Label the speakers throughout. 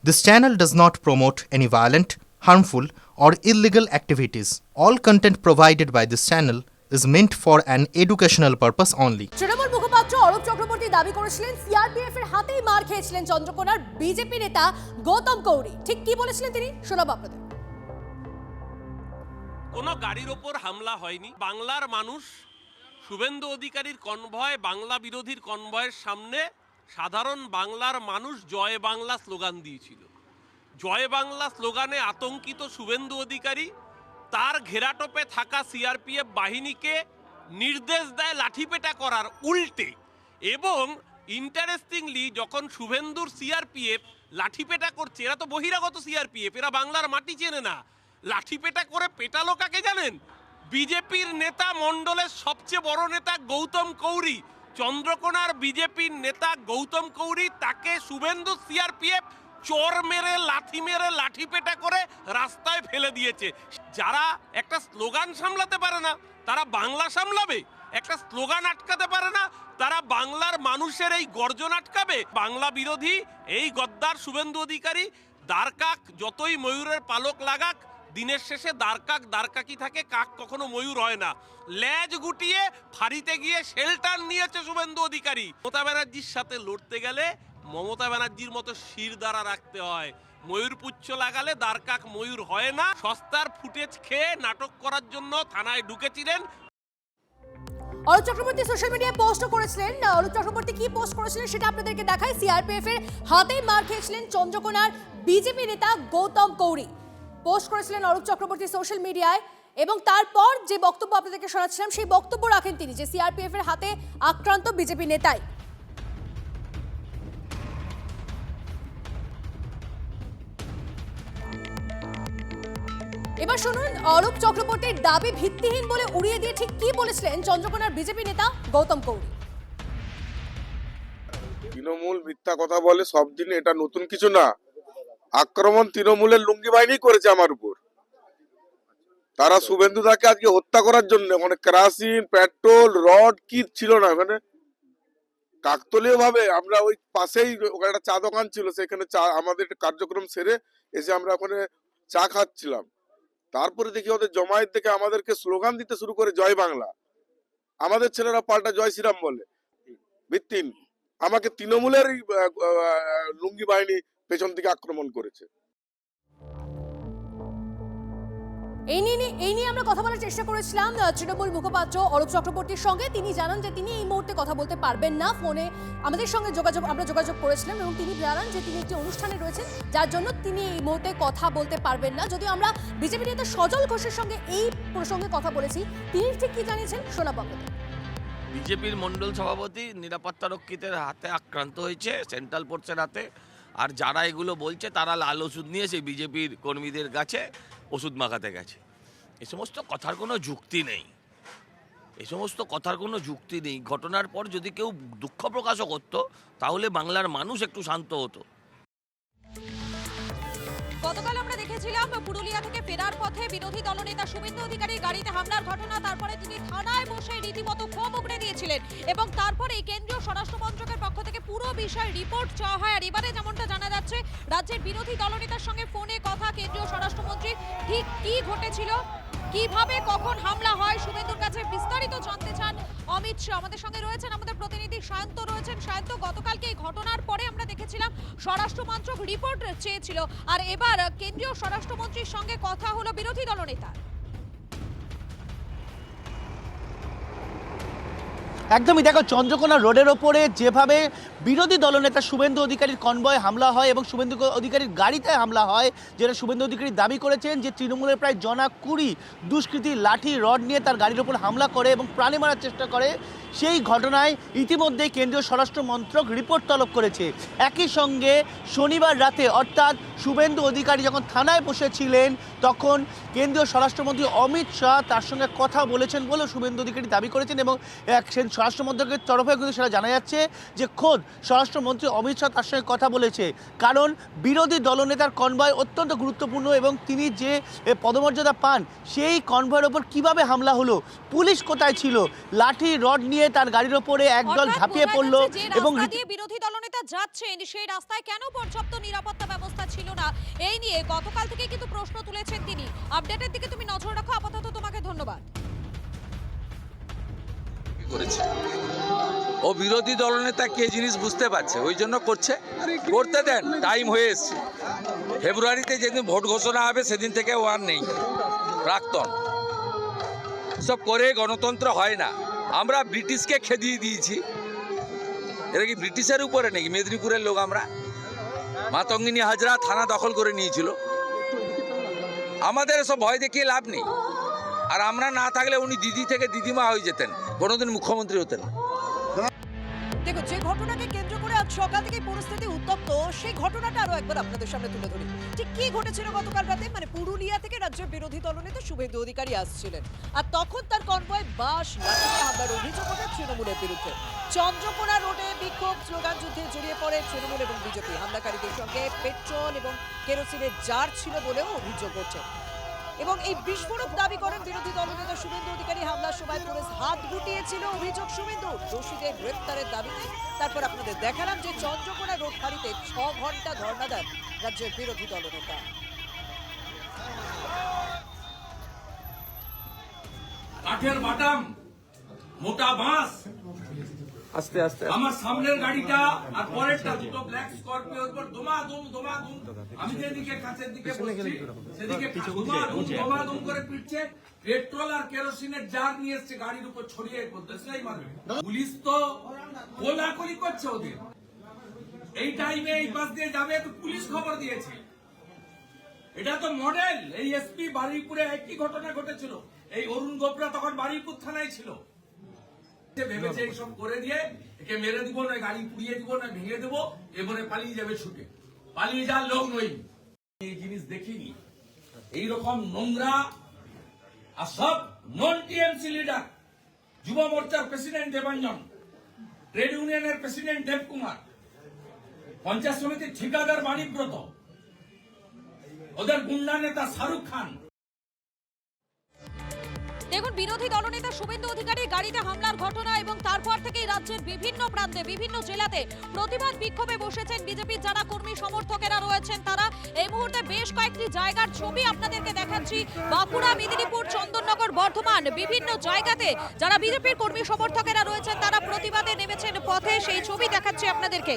Speaker 1: This channel does not promote any violent, harmful, or illegal activities. All content provided by this channel is meant for an educational purpose only.
Speaker 2: Trinamool মুখপাত্র অরূপ চক্রবর্তী দাবি করেছিলেন CRPF এর হাতেই মার খেয়েছিলেন চন্দ্রকোনার BJP নেতা গৌতম কৌরি। ঠিক কি বলেছিলেন তিনি, শোনাবো আপনাদের।
Speaker 3: কোনো গাড়ির ওপর হামলা হয়নি। বাংলার মানুষ শুভেন্দু অধিকারীর কনভয়, বাংলা বিরোধীর কনভয়ের সামনে সাধারণ বাংলার মানুষ জয় বাংলা স্লোগান দিয়েছিল। জয় বাংলা স্লোগানে আতঙ্কিত শুভেন্দু অধিকারী তার ঘেরাটোপে থাকা সিআরপিএফ বাহিনীকে নির্দেশ দেয় লাঠিপেটা করার উল্টে। এবং ইন্টারেস্টিংলি যখন শুভেন্দুর সিআরপিএফ লাঠিপেটা করছে, এরা তো বহিরাগত সিআরপিএফ, এরা বাংলার মাটি চেনে না, লাঠিপেটা করে পেটালো কাকে জানেন? বিজেপির নেতা মণ্ডলের সবচেয়ে বড় নেতা গৌতম কৌরি। চন্দ্রকোনার বিজেপির নেতা গৌতম কৌরি, তাকে শুভেন্দু সিআরপিএফ চোর মেরে লাঠিপেটা করে রাস্তায় ফেলে দিয়েছে। যারা একটা স্লোগান সামলাতে পারে না তারা বাংলা সামলাবে? একটা স্লোগান আটকাতে পারে না তারা বাংলার মানুষের এই গর্জন আটকাবে? বাংলা বিরোধী এই গদ্দার শুভেন্দু অধিকারী দ্বারকাক যতই ময়ূরের পালক লাগাক, দিনের শেষে দ্বারকাকি থাকে, কাক কখনো ময়ূর হয় না। লেজ গুটিয়ে ফাঁড়িতে গিয়ে শেল্টার নিয়েছে শুভেন্দু অধিকারী। মমতা ব্যানার্জির সাথে লড়তে গেলে মমতা ব্যানার্জির মতো শির দ্বারা রাখতে হয়। ময়ূর পুচ্ছ লাগালে দ্বারকাক ময়ূর হয় না। সস্তার ফুটেজ খেয়ে নাটক করার জন্য থানায় ঢুকেছিলেন।
Speaker 2: অরূপ চক্রবর্তী সোশ্যাল মিডিয়ায় পোস্ট করেছিলেন। অরূপ চক্রবর্তী কি পোস্ট করেছিলেন সেটা আপনাদেরকে দেখাই। সিআরপিএফ এর হাতেই মার খেয়েছিলেন চন্দ্রকোনার বিজেপি নেতা গৌতম কৌরি। পোস্ট করেছিলেন অরূপ চক্রবর্তী সোশ্যাল মিডিয়ায়, এবং তারপর যে বক্তব্য আপনাদেরকে শোনাচ্ছিলাম সেই বক্তব্য রাখেন তিনি, যে সিআরপিএফ এর হাতে আক্রান্ত বিজেপি নেতাই। এবার শুনুন অরূপ চক্রবর্তীর দাবি ভিত্তিহীন বলে উড়িয়ে দিয়ে ঠিক কি বলেছিলেন চন্দ্রকোনার বিজেপি নেতা গৌতম কৌরি।
Speaker 4: তৃণমূল মিথ্যা কথা বলে সব দিন, এটা নতুন কিছু না। আক্রমণ তৃণমূলের লুঙ্গি বাহিনী করেছে আমার উপর। তারা শুভেন্দু দাকে আজকে হত্যা করার জন্য মানে কেরাসিন, পেট্রোল, রড কি ছিল না ওখানে। কাকতলীয় ভাবে আমরা ওই পাশেই ওখানে একটা চা দোকান ছিল, সেখানে চা আমাদের কার্যক্রম সেরে এসে আমরা ওখানে চা খাচ্ছিলাম। তারপরে দেখি ওদের জমায়েত থেকে আমাদেরকে স্লোগান দিতে শুরু করে জয় বাংলা। আমাদের ছেলেরা পাল্টা জয় শ্রীরাম বলে। ভিত্তিহীন। আমাকে তৃণমূলের লুঙ্গি বাহিনী পেছন থেকে আক্রমণ করেছে।
Speaker 2: এই নিয়ে আমরা কথা বলার চেষ্টা করেছিলাম তৃণমূল মুখপাত্র অরূপ চক্রবর্তীর সঙ্গে। তিনি জানান যে তিনি এই মুহূর্তে কথা বলতে পারবেন না। ফোনে আমাদের সঙ্গে আমরা যোগাযোগ করেছিলাম এবং তিনি জানান যে তিনি একটি অনুষ্ঠানে রয়েছেন, যার জন্য তিনি এই মুহূর্তে কথা বলতে পারবেন না। যদিও আমরা বিজেপি নেতা সজল ঘোষের সঙ্গে এই প্রসঙ্গে কথা বলেছি, তিনি ঠিক কি জানিয়েছেন শোনাবো আপনাদের।
Speaker 5: বিজেপির মণ্ডল সভাপতি নিরাপত্তা রক্ষীদের হাতে আক্রান্ত হয়েছে, সেন্ট্রাল ফোর্সের হাতে। আর যারা এগুলো বলছে তারা লাল ওষুধ নিয়ে সেই বিজেপির কর্মীদের কাছে ওষুধ মাখাতে গেছে। এই সমস্ত কথার কোনো যুক্তি নেই। ঘটনার পর যদি কেউ দুঃখ প্রকাশও করতো তাহলে বাংলার মানুষ একটু শান্ত হতো।
Speaker 6: গতকাল আমরা দেখেছিলাম পুরুলিয়া থেকে ফেরার পথে বিরোধী দলনেতা শুভেন্দু অধিকারীর গাড়িতে হামলার ঘটনা। তারপরে তিনি থানায় বসে রীতিমতো ক্ষোভ উগড়ে দিয়েছিলেন এবং তারপরে এই কেন্দ্রীয় স্বরাষ্ট্র মন্ত্রকের পক্ষ থেকে পুরো বিষয় রিপোর্ট চাওয়া হয়। আর এবারে যেমনটা জানা যাচ্ছে, রাজ্যের বিরোধী দলনেতার সঙ্গে ফোনে কথা কেন্দ্রীয় স্বরাষ্ট্রমন্ত্রী। ঠিক কি ঘটেছিল, কিভাবে কখন হামলা হয়, শুভেন্দুর কাছে বিস্তারিত জানতে চান অমিত শাহ। আমাদের সঙ্গে রয়েছেন আমাদের প্রতিনিধি সায়ন্ত রয়েছেন। সায়ন্ত, গতকালকে এই ঘটনার পরে আমরা দেখেছিলাম স্বরাষ্ট্র মন্ত্রক রিপোর্ট চেয়েছিল, আর এবার কেন্দ্রীয় স্বরাষ্ট্রমন্ত্রীর সঙ্গে কথা হলো বিরোধী দলনেতার।
Speaker 7: একদমই, দেখো চন্দ্রকোনা রোডের ওপরে যেভাবে বিরোধী দলনেতা শুভেন্দু অধিকারীর কনভয়ে হামলা হয় এবং শুভেন্দু অধিকারীর গাড়িতে হামলা হয়, যেটা শুভেন্দু অধিকারী দাবি করেছেন যে তৃণমূলের প্রায় 20 দুষ্কৃতী লাঠি রড নিয়ে তার গাড়ির ওপর হামলা করে এবং প্রাণে মারার চেষ্টা করে। সেই ঘটনায় ইতিমধ্যেই কেন্দ্রীয় স্বরাষ্ট্র মন্ত্রক রিপোর্ট তলব করেছে। একই সঙ্গে শনিবার রাতে অর্থাৎ শুভেন্দু অধিকারী যখন থানায় বসেছিলেন তখন কেন্দ্রীয় স্বরাষ্ট্রমন্ত্রী অমিত শাহ তার সঙ্গে কথা বলেছেন বলেও শুভেন্দু অধিকারী দাবি করেছেন এবং স্বরাষ্ট্র মন্ত্রকের তরফে কিন্তু সেটা জানা যাচ্ছে যে খোদ স্বরাষ্ট্রমন্ত্রী অমিত শাহ তার সঙ্গে কথা বলেছে। কারণ বিরোধী দলনেতার কনভয় অত্যন্ত গুরুত্বপূর্ণ এবং তিনি যে পদমর্যাদা পান সেই কনভয়ের ওপর কিভাবে হামলা হলো, পুলিশ কোথায় ছিল, লাঠি রড নিয়ে তার গাড়ির ওপরে একদল ঝাঁপিয়ে পড়লো এবং
Speaker 6: বিরোধী দলনেতা যাচ্ছেন সেই রাস্তায় কেন পর্যাপ্ত নিরাপত্তা ব্যবস্থা ছিল ঘটনা, এই নিয়ে গতকাল থেকে কিন্তু প্রশ্ন তুলেছেন তিনি। আপডেটের দিকে তুমি নজর রাখো, আপাতত তোমাকে ধন্যবাদ।
Speaker 8: করেছে ও বিরোধী দলনেতা কে জিনিস বুঝতে পারছে, ওই জন্য করছে। করতে দেন, টাইম হয়ে এসছে। ফেব্রুয়ারিতে যেদিন ভোট ঘোষণা হবে সেদিন থেকে ও আর নেই, প্রাক্তন। সব করে গণতন্ত্র হয় না। আমরা ব্রিটিশকে খেদিয়ে দিয়েছি। এটা কি ব্রিটিশের উপরে নাকি? মেদিনীপুরের লোক আমরা। মাতঙ্গিনী হাজরা থানা দখল করে নিয়েছিল। আমাদের সব ভয় দেখিয়ে লাভ নেই। আর আমরা না থাকলে উনি দিদি থেকে দিদিমা হয়ে যেতেন, কোনোদিন মুখ্যমন্ত্রী হতেন না।
Speaker 9: দেখো, যে ঘটনাকে কেন্দ্র করে আজ সকাল থেকে পরিস্থিতি উত্তপ্ত, সেই ঘটনাটা আরো একবার আপনাদের সামনে তুলে ধরি। ঠিক কি ঘটেছিল গতকাল রাতে? মানে পুরুলিয়া থেকে রাজ্যের বিরোধী দলনেতা শুভেন্দু অধিকারী আসছিলেন, আর তখন তার কনভয় বাস লাঠি হামলার অভিযোগ ওঠে তৃণমূলের বিরুদ্ধে। চন্দ্রকোনা রোডে বিক্ষোভ স্লোগান যুদ্ধে জড়িয়ে পড়ে তৃণমূল এবং বিজেপি। হামলাকারীদের সঙ্গে পেট্রোল এবং কেরোসিনের জার ছিল বলেও অভিযোগ ওঠে, এবং এই বিস্ফোরক দাবি করেন বিরোধী দলনেতা শুভেন্দু অধিকারী। হামলার সময় পুলিশ হাত গুটিয়েছিল অভিযোগ শুভেন্দু। দোষীদের গ্রেপ্তারের দাবিতে তারপর আপনাদের দেখালাম যে চন্দ্রকোনা রোড ফাঁড়িতে 6 ঘন্টা ধর্ণা দেন রাজ্যের বিরোধী দলনেতা।
Speaker 10: কাঠের বাটাম, মোটা বাঁশ,
Speaker 8: আস্তে আস্তে
Speaker 10: আমার সামনের গাড়িটা আর পরেরটা দুটো ব্ল্যাক স্করপিওর উপর দমাদম। আমি যেদিকে কাছের দিকে বসছি সেদিকে দমাদম করে পিটছে। পেট্রোল আর কেরোসিনের জার নিয়ে এসছে গাড়ির উপর ছড়িয়ে দেশলাই মারবে। পুলিশ তো কোলাকুলি করছে ওদের। এই টাইমে এই বাস দিয়ে যাবে তো পুলিশ খবর দিয়েছে। এটা তো মডেল। এই এসপি বারুইপুরে একই ঘটনা ঘটেছিল। এই অরুণ গোপরা তখন বারুইপুর থানায় ছিল। ভেবেছে এইসব করে দিয়ে একে মেরে দিব, না গাড়ি পুড়িয়ে দিব, না ভেঙে দেবো, এবারে পালিয়ে যাবে ছুটে। পালিয়ে যাওয়ার লোক নই। এই জিনিস দেখিনি, এইরকম নোংরা। আর সব নন টিএমসি লিডার, যুব মোর্চার প্রেসিডেন্ট দেবাঞ্জন, ট্রেড ইউনিয়নের প্রেসিডেন্ট দেবকুমার, পঞ্চায়েত সমিতির ঠিকাদার বাণীব্রত, ওদের গুন্ডা নেতা শাহরুখ খান।
Speaker 6: দেখুন, বিরোধী দলনেতা শুভেন্দু অধিকারীর গাড়িতে হামলার ঘটনা এবং তারপর থেকেই রাজ্যের বিভিন্ন প্রান্তে বিভিন্ন জেলাতে প্রতিবাদ বিক্ষোভে বসেছেন বিজেপির যারা কর্মী সমর্থকেরা রয়েছেন তারা। এই মুহূর্তে বেশ কয়েকটি জায়গার ছবি আপনাদেরকে দেখাচ্ছি। বাঁকুড়া, মেদিনীপুর, চন্দননগর, বর্ধমান, বিভিন্ন জায়গাতে যারা বিজেপির কর্মী সমর্থকেরা রয়েছেন তারা প্রতিবাদে নেমেছেন পথে। সেই ছবি দেখাচ্ছি আপনাদেরকে।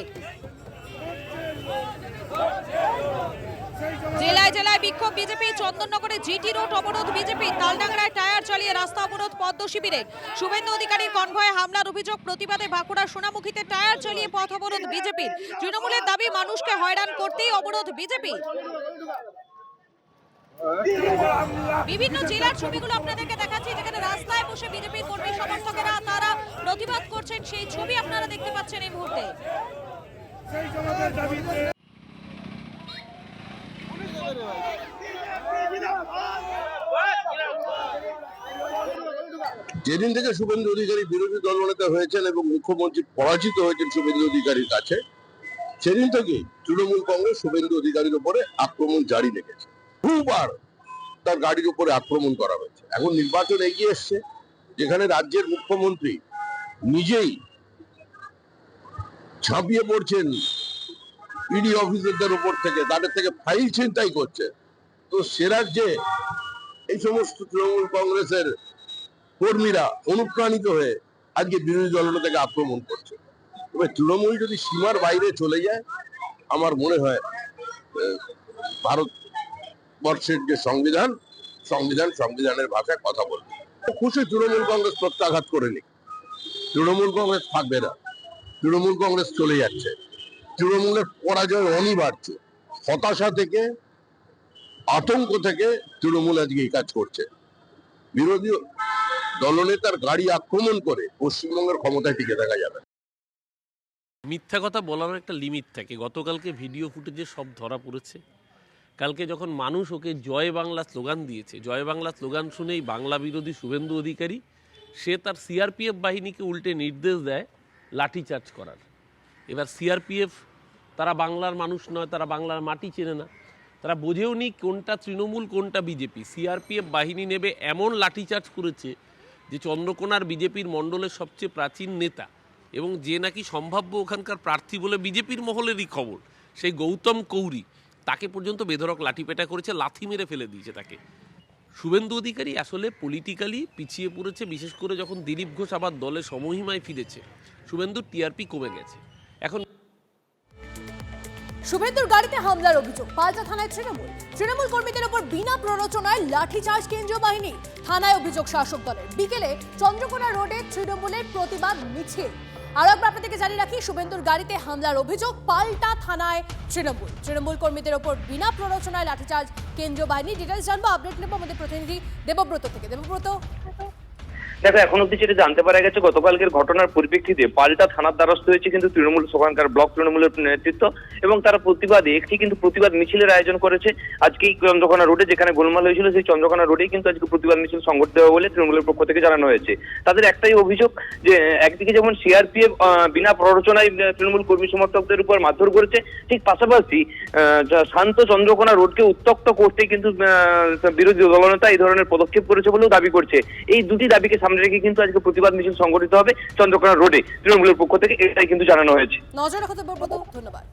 Speaker 6: জেলায় জেলায় বিক্ষোভ বিজেপি। চন্দননগরে জিটি রোড অবরোধ বিজেপি। তালডাংরায় টায়ার চালিয়ে রাস্তা অবরোধ পদ্ম শিবিরের। শুভেন্দু অধিকারীর কনভয়ে হামলার অভিযোগ প্রতিবাদে বাঁকুড়া সোনামুখীতে টায়ার চালিয়ে পথ অবরোধ বিজেপির। তৃণমূলের দাবি মানুষকে হয়রান করতেই অবরোধ বিজেপি। বিভিন্ন জেলার ছবিগুলো আপনাদেরকে দেখাচ্ছি, যেখানে রাস্তায় বসে বিজেপির কর্মী সমর্থকেরা তারা প্রতিবাদ করছেন। সেই ছবি আপনারা দেখতে পাচ্ছেন এই মুহূর্তে।
Speaker 11: যেদিন থেকে শুভেন্দু অধিকারী বিরোধী দলনেতা হয়েছেন এবং মুখ্যমন্ত্রী পরাজিত হয়েছেন শুভেন্দু অধিকারীর কাছে, সেদিন থেকে তৃণমূল কংগ্রেস শুভেন্দু অধিকারীর উপরে আক্রমণ জারি রেখেছে। বহুবার তার গাড়ির উপরে আক্রমণ করা হয়েছে। এখন নির্বাচন এগিয়ে এসছে, যেখানে রাজ্যের মুখ্যমন্ত্রী নিজেই ঝাঁপিয়ে পড়ছেন ইডি অফিসারদের উপর থেকে, তাদের থেকে ফাইল ছিনতাই করছে। তো সে রাজ্যে এই সমস্ত তৃণমূল কংগ্রেসের কর্মীরা অনুপ্রাণিত হয়ে আজকে বিরোধী দলনেতাকে আক্রমণ করছে। তবে তৃণমূল যদি সীমার বাইরে চলে যায়, আমার মনে হয় ভারতবর্ষের যে সংবিধানের ভাষায় কথা বলবে। খুশি তৃণমূল কংগ্রেস প্রত্যাঘাত করেনি। তৃণমূল কংগ্রেস থাকবে না, তৃণমূল কংগ্রেস চলে যাচ্ছে। তৃণমূলের পরাজয় অনিবার্য। হতাশা থেকে, আতঙ্ক থেকে তৃণমূল আজকে এই কাজ করছে। বিরোধী দলনেতার গাড়ি আক্রমণ করে পশ্চিমবঙ্গের ক্ষমতায় টিকে থাকা যাবে।
Speaker 3: মিথ্যা কথা বলার একটা লিমিট থাকে। গতকালকে ভিডিও ফুটেজে সব ধরা পড়েছে। কালকে যখন মানুষ ওকে জয় বাংলা স্লোগান দিয়েছে, জয় বাংলা স্লোগান শুনেই বাংলা বিরোধী শুভেন্দু অধিকারী সে তার সিআরপিএফ বাহিনীকে উল্টে নির্দেশ দেয় লাঠিচার্জ করার। এবার সিআরপিএফ তারা বাংলার মানুষ নয়, তারা বাংলার মাটি চেনে না, তারা বোঝেও নি কোনটা তৃণমূল কোনটা বিজেপি। সিআরপিএফ বাহিনী নেবে এমন লাঠিচার্জ করেছে যে চন্দ্রকোনার বিজেপির মণ্ডলের সবচেয়ে প্রাচীন নেতা এবং যে নাকি সম্ভাব্য ওখানকার প্রার্থী বলে বিজেপির মহলেরই খবর, সেই গৌতম কৌরি, তাকে পর্যন্ত বেধড়ক লাঠিপেটা করেছে, লাথি মেরে ফেলে দিয়েছে তাকে। শুভেন্দু অধিকারী আসলে পলিটিক্যালি পিছিয়ে পড়েছে, বিশেষ করে যখন দিলীপ ঘোষ আবার দলে সমহিমায় ফিরেছে শুভেন্দুর টিআরপি কমে গেছে। এখন
Speaker 2: শুভেন্দুর গাড়িতে হামলার অভিযোগ, পাল্টা থানায় তৃণমূল কর্মীদের ওপর বিনা প্ররোচনায় লাঠিচার্জ কেন্দ্রীয় বাহিনী, থানায় অভিযোগ শাসক দলের। বিকেলে চন্দ্রকোনা রোডে তৃণমূলের প্রতিবাদ মিছিল। আরো একবার আপনাদেরকে জানিয়ে রাখি, শুভেন্দুর গাড়িতে হামলার অভিযোগ, পাল্টা থানায় তৃণমূল কর্মীদের ওপর বিনা প্ররোচনায় লাঠিচার্জ কেন্দ্রীয় বাহিনী। ডিটেলস জানবো, আপডেট নেবো আমাদের প্রতিনিধি দেবব্রত থেকে। দেবব্রত,
Speaker 12: দেখো, এখন অব্দি যেটা জানতে পারা গেছে, গতকালকের ঘটনার পরিপ্রেক্ষিতে পাল্টা থানার দ্বারস্থ হয়েছে কিন্তু তৃণমূল, সেখানকার ব্লক তৃণমূলের নেতৃত্ব, এবং তারা প্রতিবাদে একটি কিন্তু প্রতিবাদ মিছিলের আয়োজন করেছে আজকেই চন্দ্রকোনা রোডে, যেখানে গোলমাল হয়েছিল সেই চন্দ্রকোনা রোডেই কিন্তু আজকে প্রতিবাদ মিছিল সংগঠিত হবে বলে তৃণমূলের পক্ষ থেকে জানানো হয়েছে। তাদের একটাই অভিযোগ যে একদিকে যেমন সিআরপিএফ বিনা প্ররোচনায় তৃণমূল কর্মী সমর্থকদের উপর মারধর করেছে, ঠিক পাশাপাশি শান্ত চন্দ্রকোনা রোডকে উত্তপ্ত করতে কিন্তু বিরোধী দলনেতা এই ধরনের পদক্ষেপ করেছে বলেও দাবি করছে। এই দুটি দাবিকে সামনে রেখে কিন্তু আজকে প্রতিবাদ মিছিল সংগঠিত হবে চন্দ্রকোনা রোডে তৃণমূলের পক্ষ থেকে, এটাই কিন্তু জানানো হয়েছে।
Speaker 2: নজর রাখতে, ধন্যবাদ।